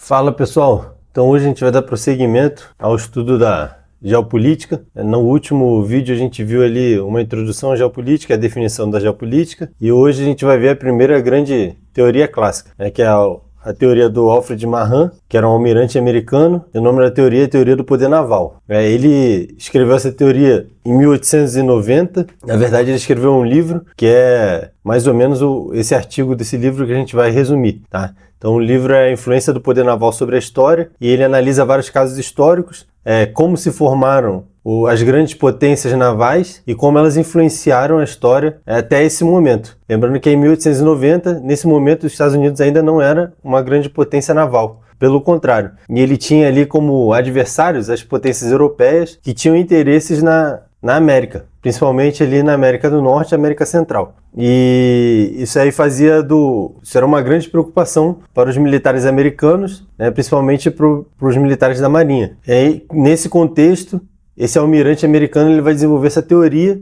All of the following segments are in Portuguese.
Fala pessoal, então hoje a gente vai dar prosseguimento ao estudo da geopolítica. No último vídeo a gente viu ali uma introdução à geopolítica, a definição da geopolítica, e hoje a gente vai ver a primeira grande teoria clássica, que é a teoria do Alfred Mahan, que era um almirante americano. O nome da teoria é a teoria do poder naval. Ele escreveu essa teoria em 1890. Na verdade, ele escreveu um livro que é mais ou menos esse artigo desse livro que a gente vai resumir, tá? Então o livro é a influência do poder naval sobre a história, e ele analisa vários casos históricos, como se formaram as grandes potências navais e como elas influenciaram a história até esse momento. Lembrando que em 1890, nesse momento, os Estados Unidos ainda não era uma grande potência naval. Pelo contrário, e ele tinha ali como adversários as potências europeias que tinham interesses na América, principalmente ali na América do Norte e América Central. E isso aí isso era uma grande preocupação para os militares americanos, principalmente para os militares da Marinha. E aí, nesse contexto, esse almirante americano ele vai desenvolver essa teoria,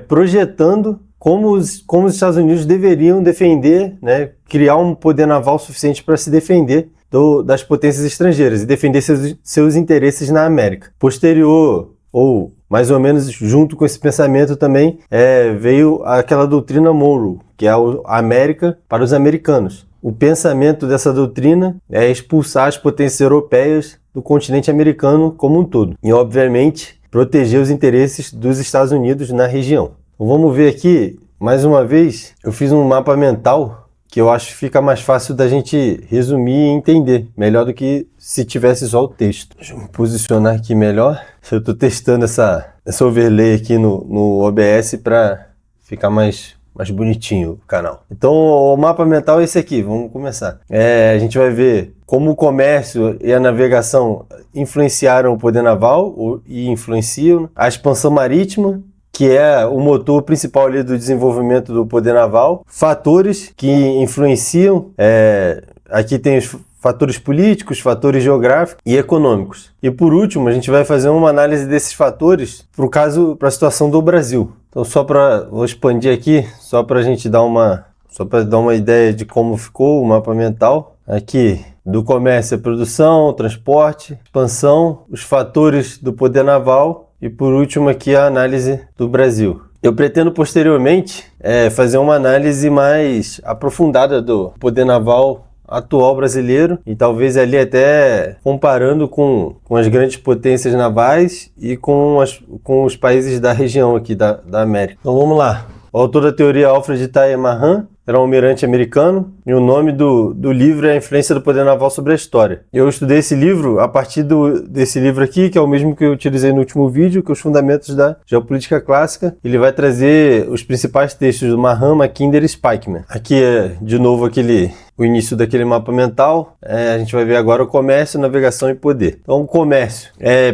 projetando como os Estados Unidos deveriam defender, criar um poder naval suficiente para se defender das potências estrangeiras e defender seus interesses na América. Posterior, ou mais ou menos junto com esse pensamento também, veio aquela doutrina Monroe, que é a América para os americanos. O pensamento dessa doutrina é expulsar as potências europeias do continente americano como um todo e, obviamente, proteger os interesses dos Estados Unidos na região. Então, vamos ver aqui, mais uma vez, eu fiz um mapa mental que eu acho que fica mais fácil da gente resumir e entender, melhor do que se tivesse só o texto. Deixa eu me posicionar aqui melhor. Eu estou testando essa overlay aqui no OBS para ficar mais bonitinho o canal. Então o mapa mental é esse aqui, vamos começar. A gente vai ver como o comércio e a navegação influenciaram o poder naval e influenciam a expansão marítima, que é o motor principal ali do desenvolvimento do poder naval, fatores que influenciam, aqui tem os fatores políticos, fatores geográficos e econômicos. E por último, a gente vai fazer uma análise desses fatores para a situação do Brasil. Então vou expandir aqui, só para a gente dar uma ideia de como ficou o mapa mental. Aqui, do comércio à produção, transporte, expansão, os fatores do poder naval. E por último aqui a análise do Brasil. Eu pretendo posteriormente fazer uma análise mais aprofundada do poder naval atual brasileiro e talvez ali até comparando com as grandes potências navais e com os países da região aqui da América. Então vamos lá. O autor da teoria Alfred Mahan era um almirante americano e o nome do livro é A Influência do Poder Naval sobre a História. Eu estudei esse livro a partir desse livro aqui, que é o mesmo que eu utilizei no último vídeo, que é Os Fundamentos da Geopolítica Clássica. Ele vai trazer os principais textos do Mahan, Mackinder e Spykman. Aqui é, de novo, o início daquele mapa mental. A gente vai ver agora o comércio, navegação e poder. Então, o comércio.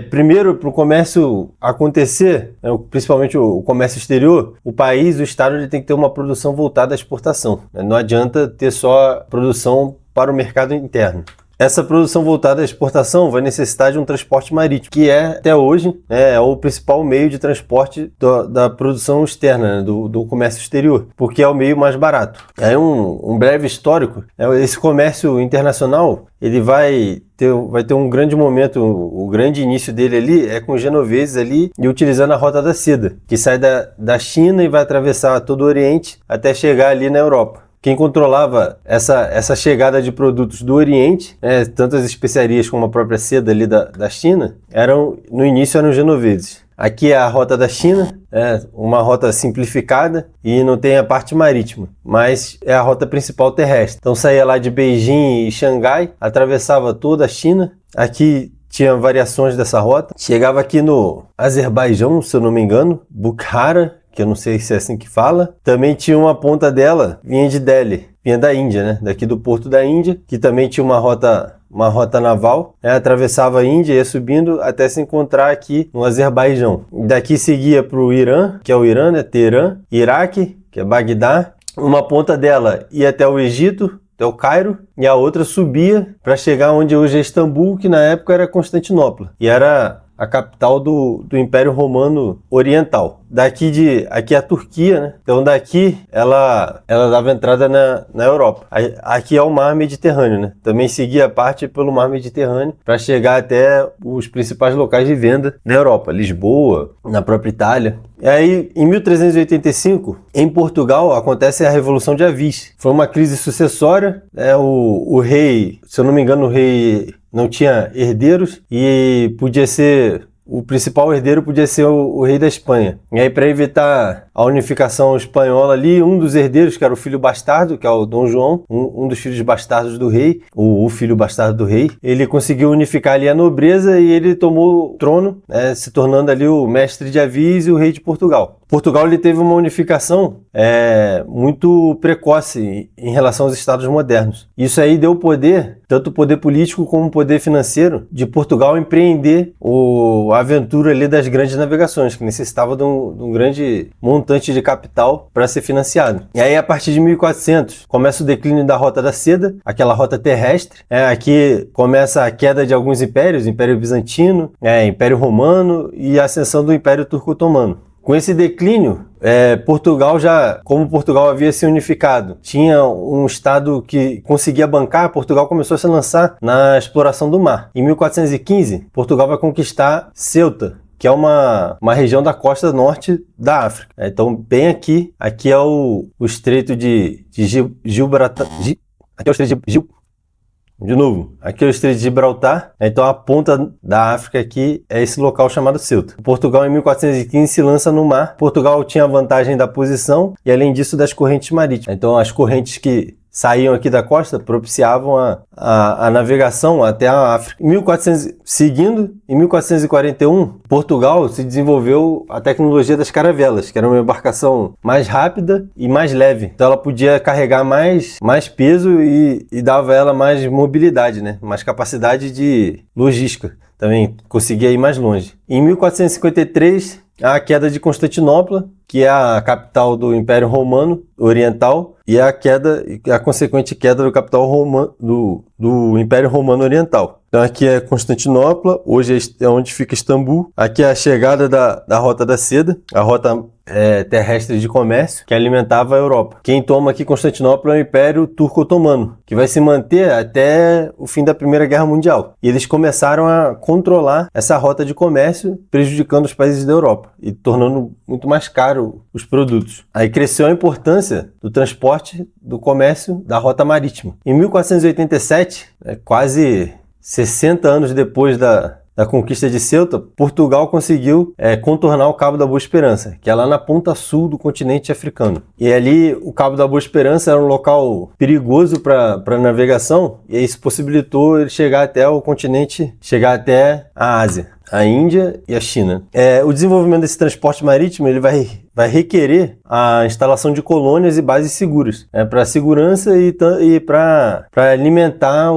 Primeiro, para o comércio acontecer, principalmente o comércio exterior, o Estado, ele tem que ter uma produção voltada à exportação. Não adianta ter só produção para o mercado interno. Essa produção voltada à exportação vai necessitar de um transporte marítimo, que até hoje, é o principal meio de transporte da produção externa, do comércio exterior, porque é o meio mais barato. Aí um breve histórico, esse comércio internacional, ele vai ter um grande momento, o grande início dele ali é com os genoveses ali e utilizando a Rota da Seda, que sai da China e vai atravessar todo o Oriente até chegar ali na Europa. Quem controlava essa chegada de produtos do Oriente, tanto as especiarias como a própria seda ali da China, no início eram os genoveses. Aqui é a rota da China, uma rota simplificada e não tem a parte marítima, mas é a rota principal terrestre. Então saía lá de Beijing e Xangai, atravessava toda a China. Aqui tinha variações dessa rota. Chegava aqui no Azerbaijão, se eu não me engano, Bukhara, que eu não sei se é assim que fala. Também tinha uma ponta dela, vinha de Delhi, vinha da Índia, daqui do porto da Índia, que também tinha uma rota naval, atravessava a Índia e ia subindo até se encontrar aqui no Azerbaijão. Daqui seguia para o Irã, que é o Irã, Teherã, Iraque, que é Bagdá. Uma ponta dela ia até o Egito, até o Cairo, e a outra subia para chegar onde hoje é Istambul, que na época era Constantinopla. E era a capital do Império Romano Oriental. Aqui é a Turquia, né? Então daqui ela dava entrada na Europa. Aqui é o Mar Mediterrâneo, né? Também seguia parte pelo Mar Mediterrâneo para chegar até os principais locais de venda na Europa, Lisboa, na própria Itália. E aí, em 1385, em Portugal, acontece a Revolução de Avis. Foi uma crise sucessória, o rei, se eu não me engano, o rei não tinha herdeiros e o principal herdeiro podia ser o rei da Espanha. E aí, para evitar a unificação espanhola ali, um dos herdeiros, que era o filho bastardo, que é o Dom João, um dos filhos bastardos do rei, o filho bastardo do rei, ele conseguiu unificar ali a nobreza e ele tomou o trono, se tornando ali o mestre de Avis e o rei de Portugal. Portugal ele teve uma unificação muito precoce em relação aos estados modernos. Isso aí deu poder, tanto poder político como poder financeiro, de Portugal empreender a aventura ali das grandes navegações, que necessitava de um grande montante de capital para ser financiado. E aí, a partir de 1400, começa o declínio da Rota da Seda, aquela rota terrestre. Aqui começa a queda de alguns impérios, Império Bizantino, Império Romano e a ascensão do Império Turco-Otomano. Com esse declínio, como Portugal havia se unificado, tinha um estado que conseguia bancar, Portugal começou a se lançar na exploração do mar. Em 1415, Portugal vai conquistar Ceuta, que é uma região da costa norte da África. Então, bem aqui é o Estreito de Gibraltar. Aqui é o Estreito aqui é o Estreito de Gibraltar, então a ponta da África aqui é esse local chamado Ceuta. Portugal em 1415 se lança no mar. Portugal tinha a vantagem da posição e além disso das correntes marítimas. Então as correntes que saíam aqui da costa propiciavam a navegação até a África. Em 1441, Portugal se desenvolveu a tecnologia das caravelas, que era uma embarcação mais rápida e mais leve. Então ela podia carregar mais peso e dava a ela mais mobilidade, né? Mais capacidade de logística. Também conseguia ir mais longe. Em 1453, a queda de Constantinopla, que é a capital do Império Romano Oriental, e a consequente queda do capital do Império Romano Oriental. Então aqui é Constantinopla, hoje é onde fica Istambul. Aqui é a chegada da Rota da Seda, a rota terrestre de comércio que alimentava a Europa. Quem toma aqui Constantinopla é o Império Turco-Otomano, que vai se manter até o fim da Primeira Guerra Mundial. E eles começaram a controlar essa rota de comércio, prejudicando os países da Europa e tornando muito mais caro os produtos. Aí cresceu a importância do transporte, do comércio, da rota marítima. Em 1487, quase 60 anos depois da conquista de Ceuta, Portugal conseguiu contornar o Cabo da Boa Esperança, que é lá na ponta sul do continente africano. E ali o Cabo da Boa Esperança era um local perigoso para navegação, e isso possibilitou ele chegar até o continente, chegar até a Ásia, a Índia e a China. O desenvolvimento desse transporte marítimo ele vai requerer a instalação de colônias e bases seguras, para segurança e para alimentar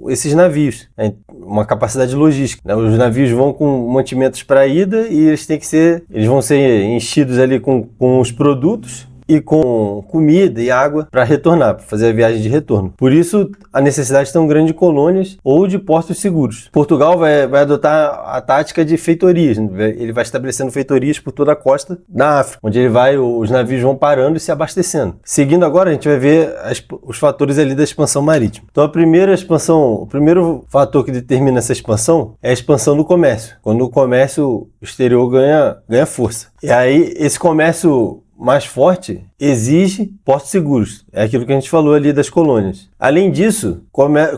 esses navios, uma capacidade logística. Os navios vão com mantimentos para a ida e eles vão ser enchidos ali com os produtos e com comida e água para retornar, para fazer a viagem de retorno. Por isso, a necessidade tão grande de colônias ou de portos seguros. Portugal vai adotar a tática de feitorias. Ele vai estabelecendo feitorias por toda a costa da África, onde os navios vão parando e se abastecendo. Seguindo agora, a gente vai ver os fatores ali da expansão marítima. Então, o primeiro fator que determina essa expansão é a expansão do comércio. Quando o comércio exterior ganha força. E aí, esse comércio mais forte exige portos seguros. É aquilo que a gente falou ali das colônias. Além disso,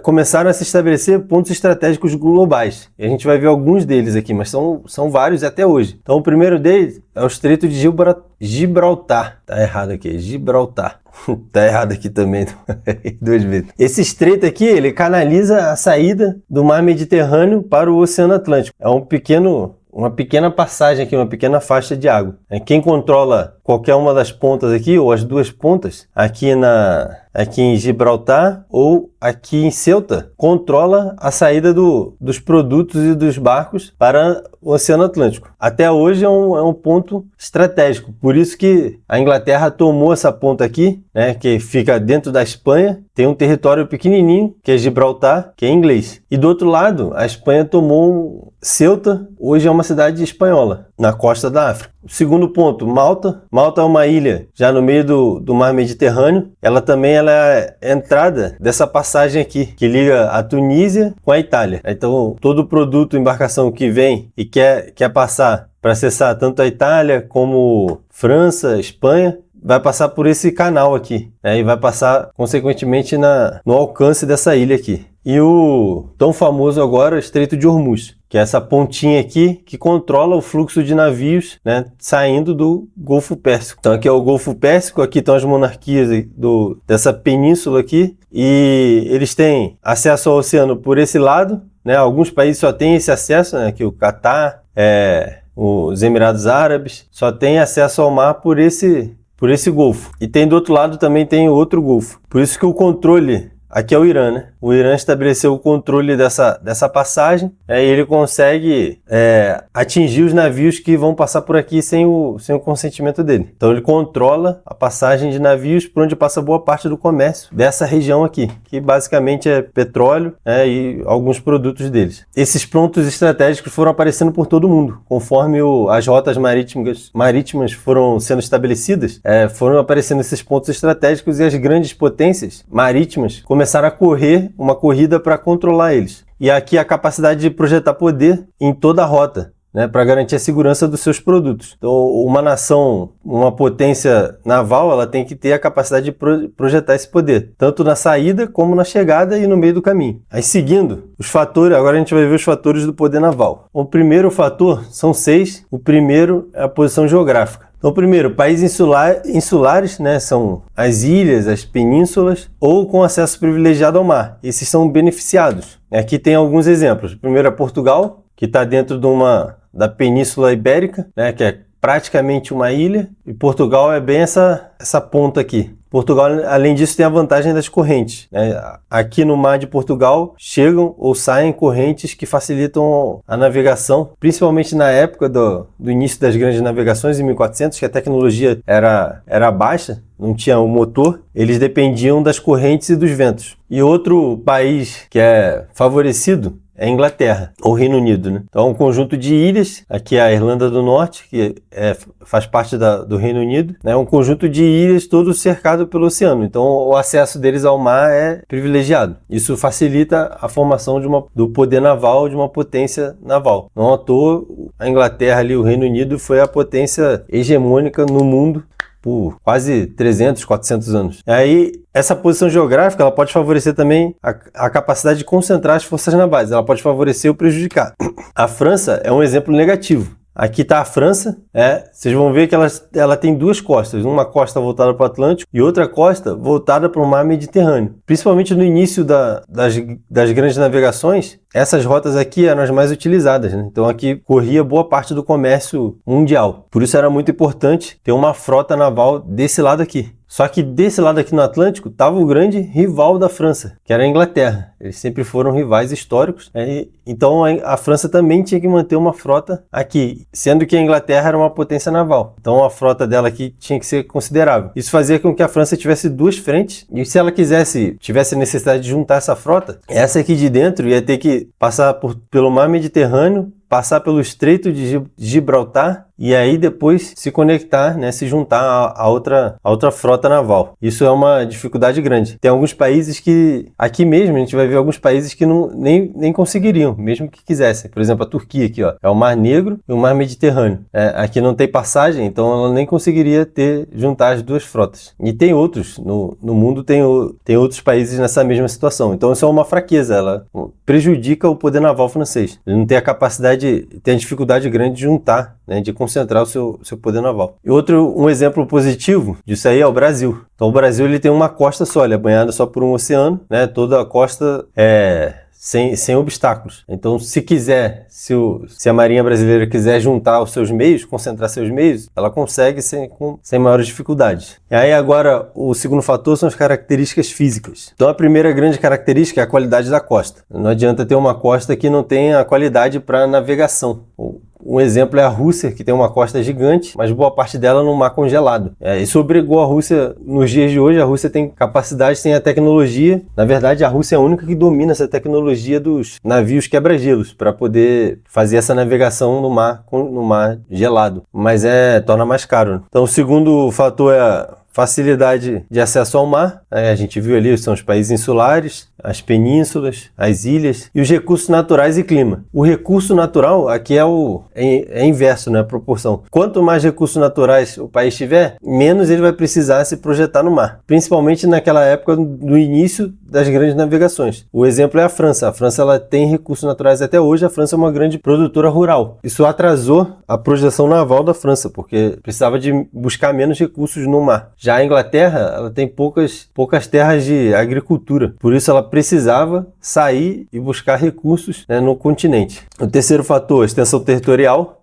começaram a se estabelecer pontos estratégicos globais. E a gente vai ver alguns deles aqui, mas são vários até hoje. Então o primeiro deles é o Estreito de Gibraltar. Tá errado aqui, Gibraltar. Tá errado aqui também, 2 vezes. Esse estreito aqui, ele canaliza a saída do mar Mediterrâneo para o Oceano Atlântico. É uma pequena passagem aqui, uma pequena faixa de água. Quem controla qualquer uma das pontas aqui, ou as duas pontas, aqui aqui em Gibraltar ou aqui em Ceuta, controla a saída dos produtos e dos barcos para o Oceano Atlântico. Até hoje é um ponto estratégico, por isso que a Inglaterra tomou essa ponta aqui, né, que fica dentro da Espanha, tem um território pequenininho, que é Gibraltar, que é inglês. E do outro lado, a Espanha tomou Ceuta, hoje é uma cidade espanhola, na costa da África. O segundo ponto, Malta. Malta é uma ilha já no meio do mar Mediterrâneo. Ela também é a entrada dessa passagem aqui, que liga a Tunísia com a Itália. Então, todo produto, embarcação que vem e quer passar para acessar tanto a Itália como França, Espanha, vai passar por esse canal aqui, né? E vai passar, consequentemente, no alcance dessa ilha aqui. E o tão famoso agora Estreito de Hormuz, que é essa pontinha aqui que controla o fluxo de navios, né, saindo do Golfo Pérsico. Então aqui é o Golfo Pérsico, aqui estão as monarquias dessa península aqui, e eles têm acesso ao oceano por esse lado, né? Alguns países só têm esse acesso, né? Aqui o Catar, os Emirados Árabes, só têm acesso ao mar por esse golfo. E tem do outro lado também tem outro golfo. Por isso que o controle aqui é o Irã, né? O Irã estabeleceu o controle dessa passagem, e ele consegue atingir os navios que vão passar por aqui sem o consentimento dele. Então ele controla a passagem de navios por onde passa boa parte do comércio dessa região aqui, que basicamente é petróleo, e alguns produtos deles. Esses pontos estratégicos foram aparecendo por todo mundo, conforme as rotas marítimas foram sendo estabelecidas, foram aparecendo esses pontos estratégicos e as grandes potências marítimas começaram a correr uma corrida para controlar eles. E aqui a capacidade de projetar poder em toda a rota, né, para garantir a segurança dos seus produtos. Então, uma nação, uma potência naval, ela tem que ter a capacidade de projetar esse poder, tanto na saída como na chegada e no meio do caminho. Aí, seguindo os fatores, agora a gente vai ver os fatores do poder naval. O primeiro fator, são 6, o primeiro é a posição geográfica. Então, primeiro, países insulares, né, são as ilhas, as penínsulas, ou com acesso privilegiado ao mar. Esses são beneficiados. Aqui tem alguns exemplos. O primeiro é Portugal, que está dentro da Península Ibérica, né, que é praticamente uma ilha, e Portugal é bem essa ponta aqui. Portugal, além disso, tem a vantagem das correntes, né? Aqui no mar de Portugal chegam ou saem correntes que facilitam a navegação, principalmente na época do início das grandes navegações, em 1400, que a tecnologia era baixa, não tinha o motor, eles dependiam das correntes e dos ventos. E outro país que é favorecido é a Inglaterra, ou Reino Unido, né? Então, um conjunto de ilhas, aqui é a Irlanda do Norte, que faz parte do Reino Unido, né? Um conjunto de ilhas todo cercado pelo oceano. Então, o acesso deles ao mar é privilegiado. Isso facilita a formação do poder naval de uma potência naval. Não à toa, a Inglaterra ali, o Reino Unido, foi a potência hegemônica no mundo por quase 300, 400 anos. E aí, essa posição geográfica, ela pode favorecer também a capacidade de concentrar as forças navais. Ela pode favorecer ou prejudicar. A França é um exemplo negativo. Aqui está a França, vocês vão ver que ela tem duas costas, uma costa voltada para o Atlântico e outra costa voltada para o mar Mediterrâneo. Principalmente no início das grandes navegações, essas rotas aqui eram as mais utilizadas, né? Então aqui corria boa parte do comércio mundial. Por isso era muito importante ter uma frota naval desse lado aqui. Só que desse lado aqui no Atlântico estava o grande rival da França, que era a Inglaterra. Eles sempre foram rivais históricos, então a França também tinha que manter uma frota aqui, sendo que a Inglaterra era uma potência naval. Então a frota dela aqui tinha que ser considerável. Isso fazia com que a França tivesse duas frentes, e se ela tivesse necessidade de juntar essa frota, essa aqui de dentro ia ter que passar pelo mar Mediterrâneo, passar pelo Estreito de Gibraltar e aí depois se conectar, né, se juntar a outra frota naval. Isso é uma dificuldade grande. Tem alguns países que, aqui mesmo, a gente vai ver alguns países que nem conseguiriam, mesmo que quisessem. Por exemplo, a Turquia aqui, ó, é o Mar Negro e o Mar Mediterrâneo. Aqui não tem passagem, então ela nem conseguiria juntar as duas frotas. E tem outros, no mundo tem outros países nessa mesma situação. Então isso é uma fraqueza, ela prejudica o poder naval francês. Ele não tem a capacidade, tem a dificuldade grande de juntar, né, de concentrar o seu poder naval. E um exemplo positivo disso aí é o Brasil. Então o Brasil ele tem uma costa só, ele é banhado só por um oceano, né? Toda a costa sem obstáculos. Então, se a Marinha Brasileira quiser juntar os seus meios, concentrar seus meios, ela consegue sem maiores dificuldades. E aí agora, o segundo fator são as características físicas. Então, a primeira grande característica é a qualidade da costa. Não adianta ter uma costa que não tenha qualidade para navegação. Um exemplo é a Rússia, que tem uma costa gigante, mas boa parte dela no mar congelado. Isso obrigou a Rússia, nos dias de hoje, a Rússia tem capacidade, tem a tecnologia. Na verdade, a Rússia é a única que domina essa tecnologia dos navios quebra-gelos, para poder fazer essa navegação no mar gelado. Mas torna mais caro. Então, o segundo fator é a facilidade de acesso ao mar. A gente viu ali, são os países insulares, as penínsulas, as ilhas e os recursos naturais e clima. O recurso natural aqui é inverso, né? A proporção. Quanto mais recursos naturais o país tiver, menos ele vai precisar se projetar no mar. Principalmente naquela época do início das grandes navegações. O exemplo é a França. A França ela tem recursos naturais até hoje. A França é uma grande produtora rural. Isso atrasou a projeção naval da França, porque precisava de buscar menos recursos no mar. Já a Inglaterra, ela tem poucas terras de agricultura. Por isso ela precisava sair e buscar recursos, né, no continente. O terceiro fator, a extensão territorial.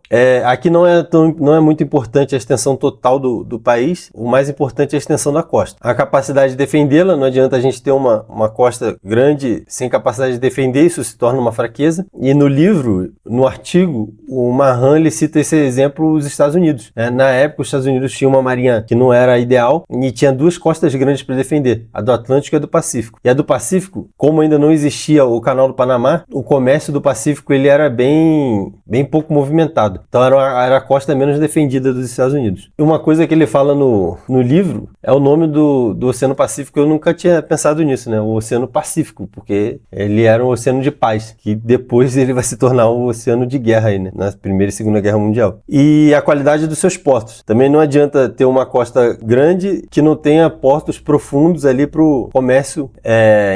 Aqui não é muito importante a extensão total do país, o mais importante é a extensão da costa. A capacidade de defendê-la, não adianta a gente ter uma costa grande sem capacidade de defender, isso se torna uma fraqueza. E no livro, no artigo, o Mahan ele cita esse exemplo os Estados Unidos. Na época, os Estados Unidos tinham uma marinha que não era ideal e tinha duas costas grandes para defender, a do Atlântico e a do Pacífico. E a do Pacífico, como ainda não existia o Canal do Panamá, o comércio do Pacífico ele era bem pouco movimentado. Então era a costa menos defendida dos Estados Unidos. E uma coisa que ele fala no livro é o nome do Oceano Pacífico. Eu nunca tinha pensado nisso, né? O Oceano Pacífico, porque ele era um oceano de paz, que depois ele vai se tornar um oceano de guerra aí, né? Na Primeira e Segunda Guerra Mundial. E a qualidade dos seus portos. Também não adianta ter uma costa grande que não tenha portos profundos ali para o comércio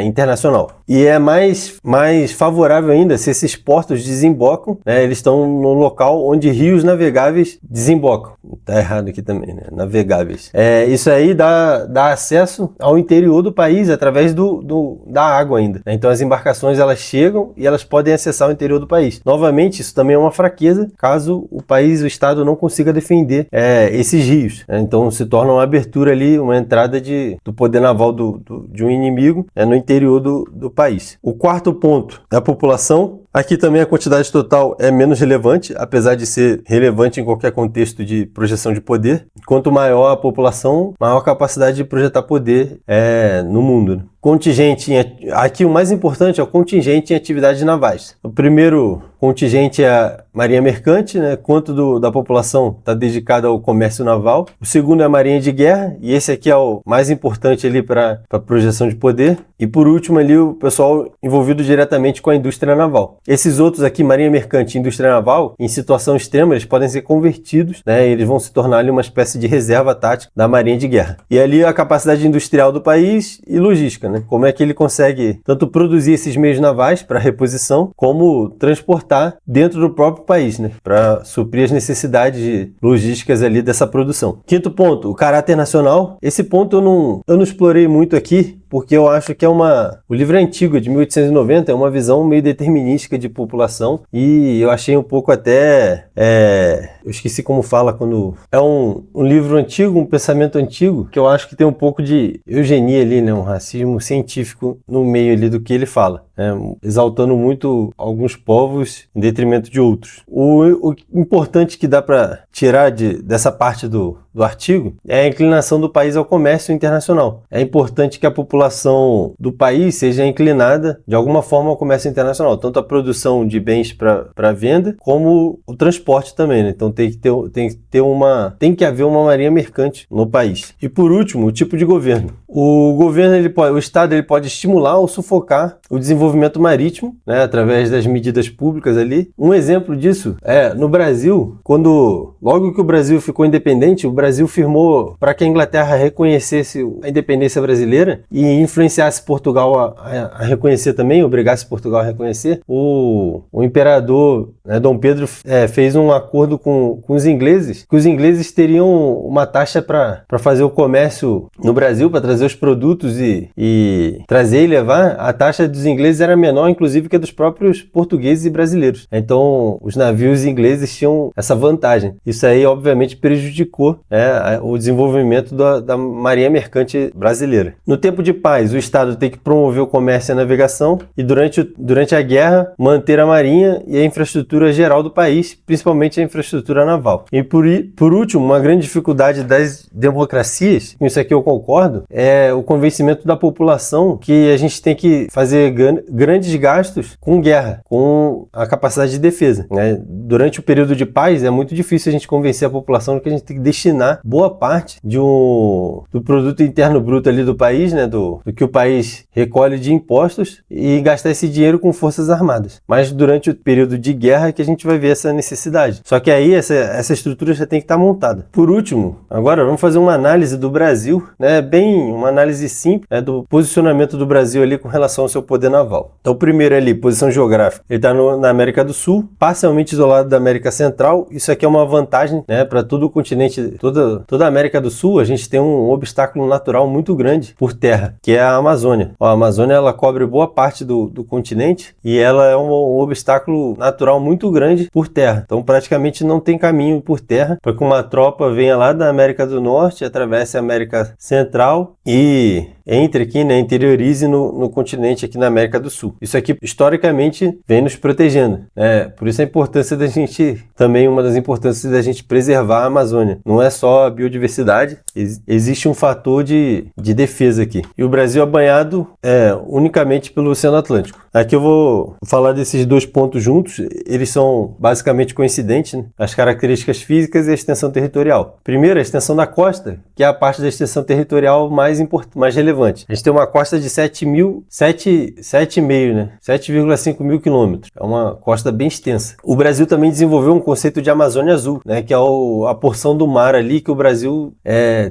internacional. E é mais favorável ainda se esses portos desembocam, né? Eles estão no local onde rios navegáveis desembocam. Tá errado aqui também, né? Navegáveis. Isso aí dá acesso ao interior do país através da água ainda. Então as embarcações elas chegam e elas podem acessar o interior do país. Novamente, isso também é uma fraqueza caso o Estado não consiga defender esses rios. Então se torna uma abertura ali, uma entrada do poder naval de um inimigo no interior do país. O quarto ponto é a população. Aqui também a quantidade total é menos relevante, apesar de ser relevante em qualquer contexto de projeção de poder. Quanto maior a população, maior a capacidade de projetar poder no mundo, né? Contingente, aqui o mais importante é o contingente em atividades navais. O primeiro contingente é a Marinha Mercante, né? Quanto da população está dedicada ao comércio naval. O segundo é a Marinha de Guerra, e esse aqui é o mais importante ali para projeção de poder. E por último ali o pessoal envolvido diretamente com a indústria naval. Esses outros aqui, Marinha Mercante e Indústria Naval, em situação extrema, eles podem ser convertidos, né? Eles vão se tornar ali uma espécie de reserva tática da Marinha de Guerra. E ali a capacidade industrial do país e logística, né? Como é que ele consegue tanto produzir esses meios navais para reposição, como transportar dentro do próprio país, né? Para suprir as necessidades logísticas ali dessa produção. Quinto ponto, o caráter nacional. Esse ponto eu não explorei muito aqui, porque eu acho que o livro é antigo, é de 1890, é uma visão meio determinística de população, e eu achei um pouco até, eu esqueci como fala quando... É um livro antigo, um pensamento antigo, que eu acho que tem um pouco de eugenia ali, né? Um racismo científico no meio ali do que ele fala, né? Exaltando muito alguns povos em detrimento de outros. O importante que dá para tirar dessa parte do artigo é a inclinação do país ao comércio internacional. É importante que a população do país seja inclinada de alguma forma ao comércio internacional, tanto a produção de bens para venda, como o transporte também, né? Então tem que haver uma marinha mercante no país. E por último, o tipo de governo. O Estado ele pode estimular ou sufocar o desenvolvimento marítimo, né, através das medidas públicas ali. Um exemplo disso no Brasil, logo que o Brasil ficou independente, o Brasil firmou para que a Inglaterra reconhecesse a independência brasileira e influenciasse Portugal a reconhecer também, obrigasse Portugal a reconhecer, o imperador, né, Dom Pedro fez um acordo com os ingleses, que os ingleses teriam uma taxa para fazer o comércio no Brasil, para trazer os produtos e trazer e levar. A taxa dos ingleses era menor, inclusive, que a dos próprios portugueses e brasileiros. Então, os navios ingleses tinham essa vantagem. Isso aí, obviamente, prejudicou, né, o desenvolvimento da marinha mercante brasileira. No tempo de paz, o Estado tem que promover o comércio e a navegação e, durante a guerra, manter a marinha e a infraestrutura geral do país, principalmente a infraestrutura naval. E, por último, uma grande dificuldade das democracias, com isso aqui eu concordo, é o convencimento da população que a gente tem que fazer grandes gastos com guerra, com a capacidade de defesa, né? Durante o período de paz é muito difícil a gente convencer a população que a gente tem que destinar boa parte do produto interno bruto ali do país, né? Do que o país recolhe de impostos e gastar esse dinheiro com forças armadas. Mas durante o período de guerra é que a gente vai ver essa necessidade. Só que aí essa estrutura já tem que estar montada. Por último, agora vamos fazer uma análise do Brasil, né? Bem, uma análise simples, né, do posicionamento do Brasil ali com relação ao seu poder naval. Então, primeiro ali, posição geográfica. Ele está na América do Sul, parcialmente isolado da América Central. Isso aqui é uma vantagem, né, para todo o continente, toda a América do Sul. A gente tem um obstáculo natural muito grande por terra, que é a Amazônia. A Amazônia, ela cobre boa parte do continente e ela é um obstáculo natural muito grande por terra. Então, praticamente não tem caminho por terra para que uma tropa venha lá da América do Norte, atravesse a América Central e entre aqui, né, interiorize no continente aqui na América do Sul. Isso aqui, historicamente, vem nos protegendo, né? Por isso a importância da gente, também uma das importâncias da gente preservar a Amazônia. Não é só a biodiversidade, existe um fator de defesa aqui. E o Brasil é banhado unicamente pelo Oceano Atlântico. Aqui eu vou falar desses dois pontos juntos, eles são basicamente coincidentes, né? As características físicas e a extensão territorial. Primeiro, a extensão da costa, que é a parte da extensão territorial mais relevante. A gente tem uma costa de 7,5, né? 7,5 mil quilômetros. É uma costa bem extensa. O Brasil também desenvolveu um conceito de Amazônia Azul, né? Que é a porção do mar ali que o Brasil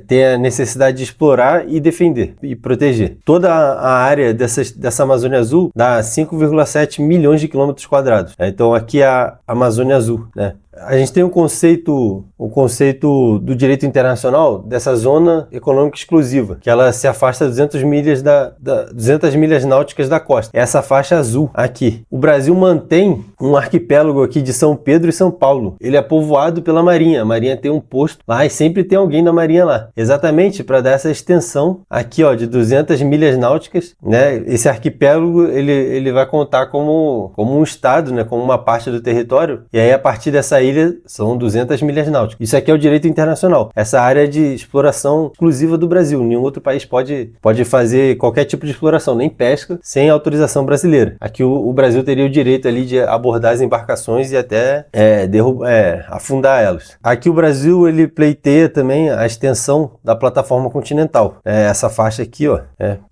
tem a necessidade de explorar e defender e proteger. Toda a área dessa Amazônia Azul dá 5,7 milhões de quilômetros quadrados. Então aqui é a Amazônia Azul, né? A gente tem o conceito do direito internacional dessa zona econômica exclusiva, que ela se afasta 200 milhas náuticas da costa. Essa faixa azul aqui. O Brasil mantém um arquipélago aqui de São Pedro e São Paulo. Ele é povoado pela Marinha. A Marinha tem um posto lá e sempre tem alguém da Marinha lá. Exatamente para dar essa extensão aqui, ó, de 200 milhas náuticas, né? Esse arquipélago ele vai contar como um estado, né? Como uma parte do território. E aí a partir dessa ilha são 200 milhas náuticas. Isso aqui é o direito internacional. Essa área de exploração exclusiva do Brasil. Nenhum outro país pode fazer qualquer tipo de exploração, nem pesca, sem autorização brasileira. Aqui o Brasil teria o direito ali de abordar as embarcações e até afundar elas. Aqui o Brasil ele pleiteia também a extensão da plataforma continental. Essa faixa aqui, ó,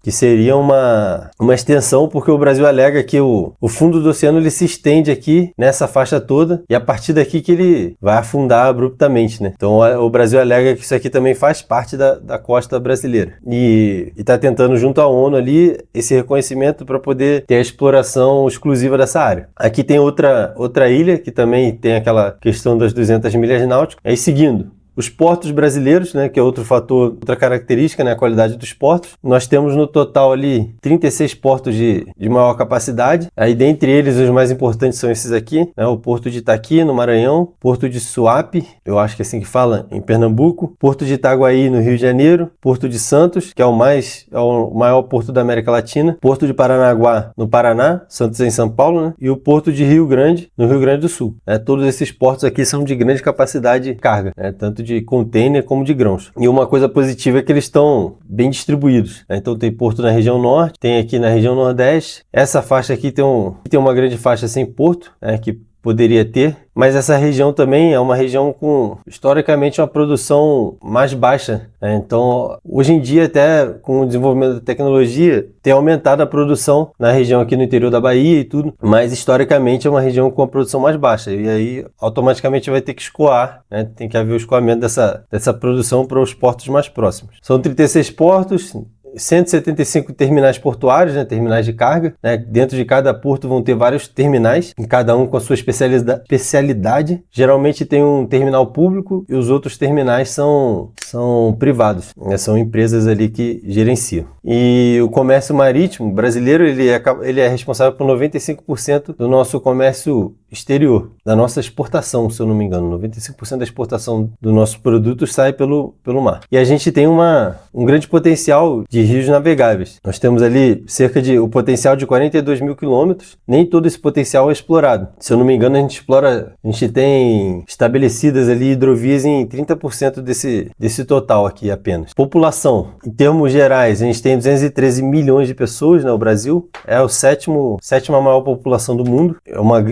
que seria uma extensão, porque o Brasil alega que o fundo do oceano ele se estende aqui nessa faixa toda e a partir daqui que ele vai afundar abruptamente, né? Então o Brasil alega que isso aqui também faz parte da costa brasileira e está tentando junto à ONU ali esse reconhecimento para poder ter a exploração exclusiva dessa área. Aqui tem outra ilha que também tem aquela questão das 200 milhas náuticas. Aí seguindo, os portos brasileiros, né, que é outro fator, outra característica, né, a qualidade dos portos. Nós temos no total ali 36 portos de maior capacidade. Aí dentre eles os mais importantes são esses aqui, né, o Porto de Itaqui, no Maranhão, Porto de Suape, eu acho que é assim que fala, em Pernambuco, Porto de Itaguaí, no Rio de Janeiro, Porto de Santos, que é o maior porto da América Latina, Porto de Paranaguá, no Paraná, Santos é em São Paulo, né, e o Porto de Rio Grande, no Rio Grande do Sul. Todos esses portos aqui são de grande capacidade de carga, tanto de container como de grãos. E uma coisa positiva é que eles estão bem distribuídos. Então tem porto na região norte, tem aqui na região nordeste. Essa faixa aqui tem uma grande faixa sem porto, que poderia ter, mas essa região também é uma região com, historicamente, uma produção mais baixa, né? Então, hoje em dia, até com o desenvolvimento da tecnologia, tem aumentado a produção na região aqui no interior da Bahia e tudo, mas historicamente é uma região com a produção mais baixa, e aí automaticamente vai ter que escoar, né? Tem que haver o escoamento dessa produção para os portos mais próximos. São 36 portos, 175 terminais portuários, né, terminais de carga, né? Dentro de cada porto vão ter vários terminais, cada um com a sua especialidade. Geralmente tem um terminal público e os outros terminais são privados, né? São empresas ali que gerenciam. E o comércio marítimo brasileiro, ele é responsável por 95% do nosso comércio exterior, da nossa exportação, se eu não me engano. 95% da exportação do nosso produto sai pelo mar. E a gente tem um grande potencial de rios navegáveis. Nós temos ali o potencial de 42 mil quilômetros. Nem todo esse potencial é explorado. Se eu não me engano, a gente tem estabelecidas ali hidrovias em 30% desse total aqui apenas. População, em termos gerais, a gente tem 213 milhões de pessoas, né? O Brasil é a sétima maior população do mundo.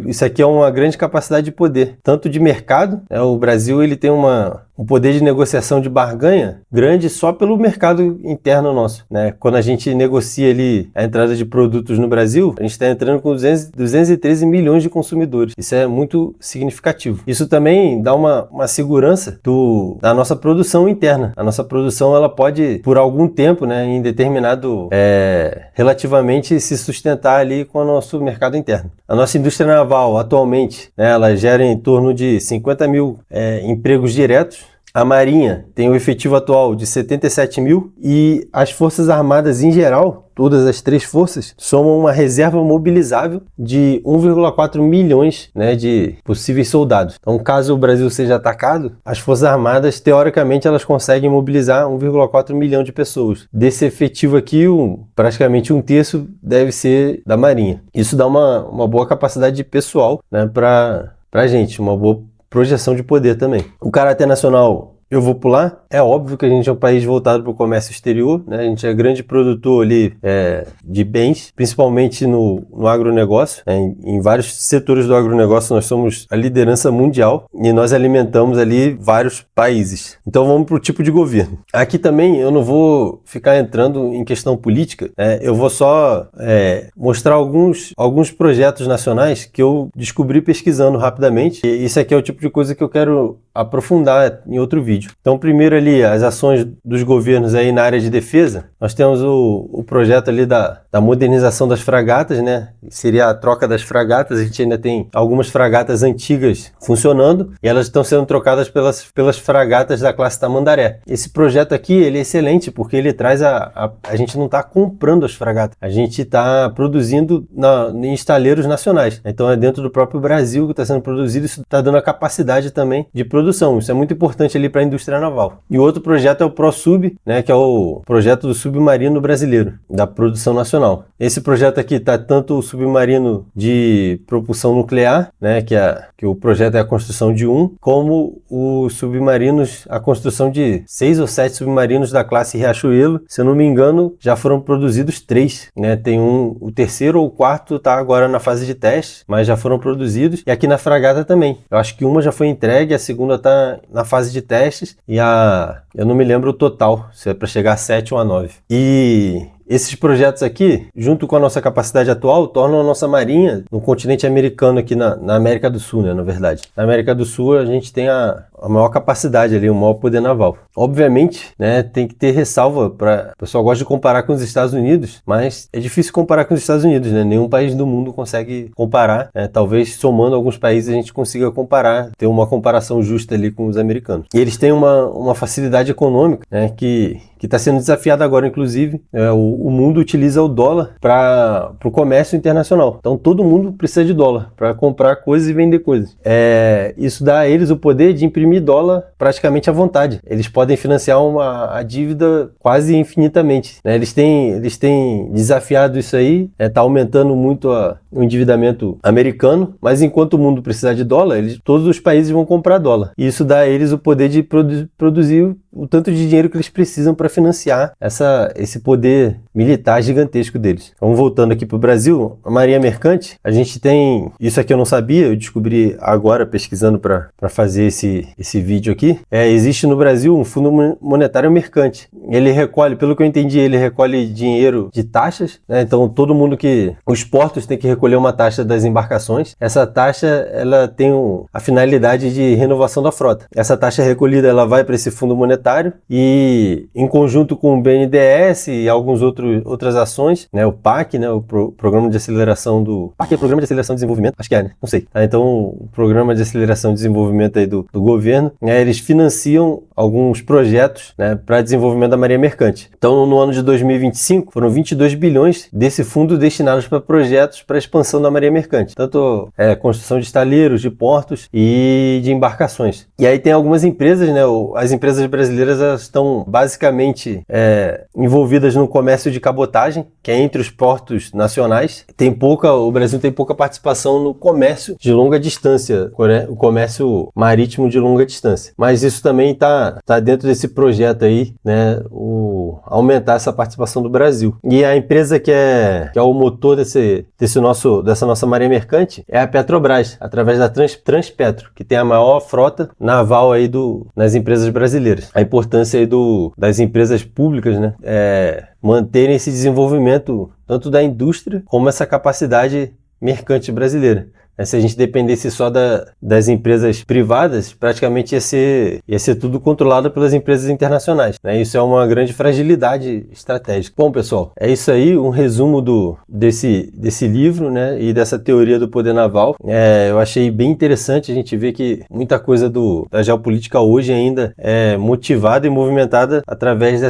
Isso aqui é uma grande capacidade de poder, tanto de mercado, né? O Brasil ele tem um poder de negociação de barganha grande só pelo mercado interno nosso, né? Quando a gente negocia ali a entrada de produtos no Brasil, a gente está entrando com 213 milhões de consumidores. Isso é muito significativo. Isso também dá uma segurança da nossa produção interna. A nossa produção, ela pode, por algum tempo, né, em determinado, relativamente se sustentar ali com o nosso mercado interno. A nossa indústria naval, atualmente, né, ela gera em torno de 50 mil empregos diretos. A Marinha tem um efetivo atual de 77 mil e as Forças Armadas em geral, todas as três forças, somam uma reserva mobilizável de 1,4 milhões, né, de possíveis soldados. Então, caso o Brasil seja atacado, as Forças Armadas, teoricamente, elas conseguem mobilizar 1,4 milhão de pessoas. Desse efetivo aqui, praticamente um terço deve ser da Marinha. Isso dá uma boa capacidade pessoal, né, pra gente, uma boa projeção de poder também. O caráter nacional, eu vou pular. É óbvio que a gente é um país voltado para o comércio exterior, né? A gente é grande produtor ali de bens, principalmente no agronegócio, né? Em vários setores do agronegócio nós somos a liderança mundial e nós alimentamos ali vários países. Então vamos para o tipo de governo. Aqui também eu não vou ficar entrando em questão política, eu vou só mostrar alguns projetos nacionais que eu descobri pesquisando rapidamente. E isso aqui é o tipo de coisa que eu quero aprofundar em outro vídeo. Então, primeiro ali, as ações dos governos aí na área de defesa. Nós temos o projeto ali da modernização das fragatas, né? Seria a troca das fragatas. A gente ainda tem algumas fragatas antigas funcionando e elas estão sendo trocadas pelas fragatas da classe Tamandaré. Esse projeto aqui, ele é excelente porque ele traz a gente não está comprando as fragatas, a gente está produzindo em estaleiros nacionais. Então, é dentro do próprio Brasil que está sendo produzido. Isso está dando a capacidade também de produção. Isso é muito importante ali para a indústria naval. E o outro projeto é o ProSub, né, que é o projeto do submarino brasileiro, da produção nacional. Esse projeto aqui está tanto o submarino de propulsão nuclear, né, que o projeto é a construção de como os submarinos, a construção de 6 ou 7 submarinos da classe Riachuelo. Se eu não me engano, já foram produzidos 3, né? Tem o terceiro ou o quarto está agora na fase de teste, mas já foram produzidos. E aqui na fragata também. Eu acho que uma já foi entregue, a segunda está na fase de testes e eu não me lembro o total, se é para chegar a 7 ou a 9. E esses projetos aqui, junto com a nossa capacidade atual, tornam a nossa marinha no continente americano aqui na América do Sul, né, na verdade. Na América do Sul a gente tem a maior capacidade ali, o maior poder naval. Obviamente, né, tem que ter ressalva o pessoal gosta de comparar com os Estados Unidos, mas é difícil comparar com os Estados Unidos, né? Nenhum país do mundo consegue comparar, né? Talvez somando alguns países a gente consiga comparar, ter uma comparação justa ali com os americanos. E eles têm uma facilidade econômica, né, que está sendo desafiada agora, inclusive. O mundo utiliza o dólar para o comércio internacional. Então todo mundo precisa de dólar para comprar coisas e vender coisas. Isso dá a eles o poder de imprimir dólar praticamente à vontade. Eles podem financiar a dívida quase infinitamente, né? Eles têm desafiado isso aí, está aumentando muito o endividamento americano, mas enquanto o mundo precisar de dólar, todos os países vão comprar dólar. E isso dá a eles o poder de produzir o tanto de dinheiro que eles precisam para para financiar esse poder militar gigantesco deles. Então, voltando aqui para o Brasil, a Marinha Mercante, a gente tem, isso aqui eu não sabia, eu descobri agora pesquisando para fazer esse vídeo aqui, existe no Brasil um Fundo Monetário Mercante. Ele recolhe, pelo que eu entendi, ele recolhe dinheiro de taxas, né? Então todo mundo os portos tem que recolher uma taxa das embarcações. Essa taxa, ela tem a finalidade de renovação da frota. Essa taxa recolhida, ela vai para esse fundo monetário e, em conjunto com o BNDES e outras ações, né? O PAC, né? O Programa de Aceleração PAC é Programa de Aceleração e Desenvolvimento? Acho que né? Não sei. Tá? Então, o Programa de Aceleração e Desenvolvimento aí do governo, né? Eles financiam alguns projetos, né? Para desenvolvimento da Marinha Mercante. Então, no ano de 2025, foram 22 bilhões desse fundo destinados para projetos para expansão da Marinha Mercante. Tanto construção de estaleiros, de portos e de embarcações. E aí tem algumas empresas, né? As empresas brasileiras, elas estão basicamente envolvidas no comércio de cabotagem, que é entre os portos nacionais. O Brasil tem pouca participação no comércio de longa distância, o comércio marítimo de longa distância. Mas isso também está dentro desse projeto aí, né? Aumentar essa participação do Brasil. E a empresa que é o motor dessa nossa Marinha Mercante é a Petrobras, através da Transpetro, que tem a maior frota naval aí nas empresas brasileiras. A importância aí das empresas públicas, né? Manterem esse desenvolvimento tanto da indústria como essa capacidade mercante brasileira. Se a gente dependesse só das empresas privadas, praticamente ia ser tudo controlado pelas empresas internacionais, né? Isso é uma grande fragilidade estratégica. Bom, pessoal, é isso aí, um resumo desse livro, né? E dessa teoria do poder naval. Eu achei bem interessante a gente ver que muita coisa da geopolítica hoje ainda é motivada e movimentada através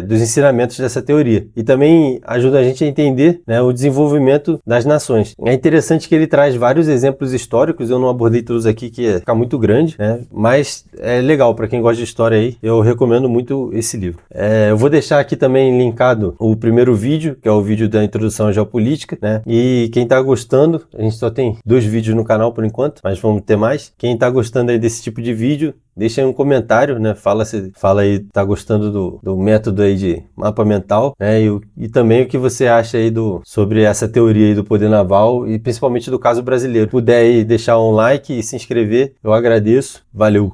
dos ensinamentos dessa teoria. E também ajuda a gente a entender, né, o desenvolvimento das nações. É interessante que ele traz vários exemplos históricos, eu não abordei todos aqui, que ia ficar muito grande, né? Mas é legal, para quem gosta de história aí, eu recomendo muito esse livro. Eu vou deixar aqui também linkado o primeiro vídeo, que é o vídeo da introdução à geopolítica, né? E quem tá gostando, a gente só tem 2 vídeos no canal por enquanto, mas vamos ter mais. Quem tá gostando aí desse tipo de vídeo, deixa aí um comentário, né? Fala aí, tá gostando do método aí de mapa mental, né? E também o que você acha aí sobre essa teoria aí do poder naval e principalmente do caso brasileiro. Se puder aí deixar um like e se inscrever, eu agradeço. Valeu!